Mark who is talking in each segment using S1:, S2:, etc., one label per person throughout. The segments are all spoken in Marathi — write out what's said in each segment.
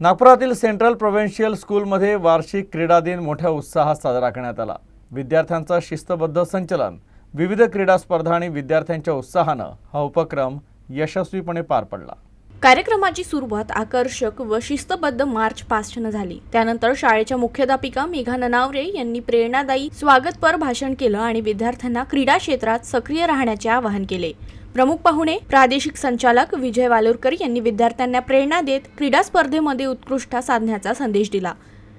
S1: नागपुरातील सेंट्रल प्रोव्हिन्शियल स्कूलमध्ये वार्षिक क्रीडा दिन मोठ्या उत्साहात साजरा करण्यात आला। विद्यार्थ्यांचं शिस्तबद्ध संचलन, विविध क्रीडा स्पर्धा आणि विद्यार्थ्यांच्या उत्साहानं हा उपक्रम यशस्वीपणे पार पडला।
S2: कार्यक्रमाची सुरुवात आकर्षक व शिस्तबद्ध मार्च पास्टनं झाली। त्यानंतर शाळेच्या मुख्याध्यापिका मेघा ननावरे यांनी प्रेरणादायी स्वागतपर भाषण केलं आणि विद्यार्थ्यांना क्रीडा क्षेत्रात सक्रिय राहण्याचे आवाहन केले। प्रमुख पाहुणे प्रादेशिक संचालक विजय वालोरकर यांनी विद्यार्थ्यांना प्रेरणा देत क्रीडा स्पर्धेमध्ये उत्कृष्ट साधण्याचा संदेश दिला।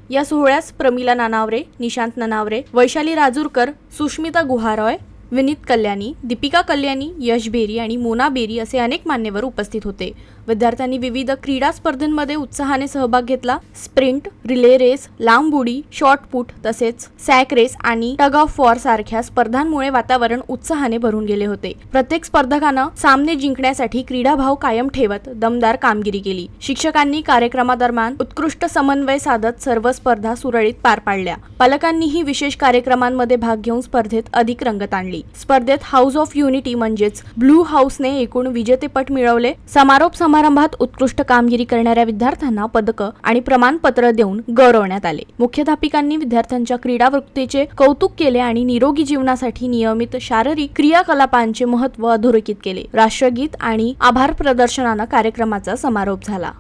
S2: या सोहळ्यास प्रमिला ननावरे, निशांत ननावरे, वैशाली राजूरकर, सुष्मिता गुहारॉय, विनीत कल्याणी, दीपिका कल्याणी, यश बेरी आणि मोना बेरी असे अनेक मान्यवर उपस्थित होते। विद्यार्थ्यांनी विविध क्रीडा स्पर्धांमध्ये उत्साहाने सहभाग घेतला। स्प्रिंट, रिले रेस, लांब उडी, शॉर्ट पुट तसेच सॅक रेस आणि टग ऑफ वॉर सारख्या स्पर्धांमुळे वातावरण उत्साहाने भरून गेले होते। प्रत्येक स्पर्धकानं सामने जिंकण्यासाठी क्रीडाभाव कायम ठेवत दमदार कामगिरी केली। शिक्षकांनी कार्यक्रमादरम्यान उत्कृष्ट समन्वय साधत सर्व स्पर्धा सुरळीत पार पाडल्या। पालकांनीही विशेष कार्यक्रमांमध्ये भाग घेऊन स्पर्धेत अधिक रंगत आणली। स्पर्धेत हाऊस ऑफ युनिटी म्हणजेच ब्लू हाऊसने एकूण विजेतेपद मिळवले। समारोप समारंभात उत्कृष्ट कामगिरी करणाऱ्या विद्यार्थ्यांना पदकं आणि प्रमाणपत्र देऊन गौरवण्यात आले। मुख्याध्यापिकांनी विद्यार्थ्यांच्या क्रीडावृत्तीचे कौतुक केले आणि निरोगी जीवनासाठी नियमित शारीरिक क्रियाकलापांचे महत्त्व अधोरेखित केले। राष्ट्रगीत आणि आभार प्रदर्शनानं कार्यक्रमाचा समारोप झाला।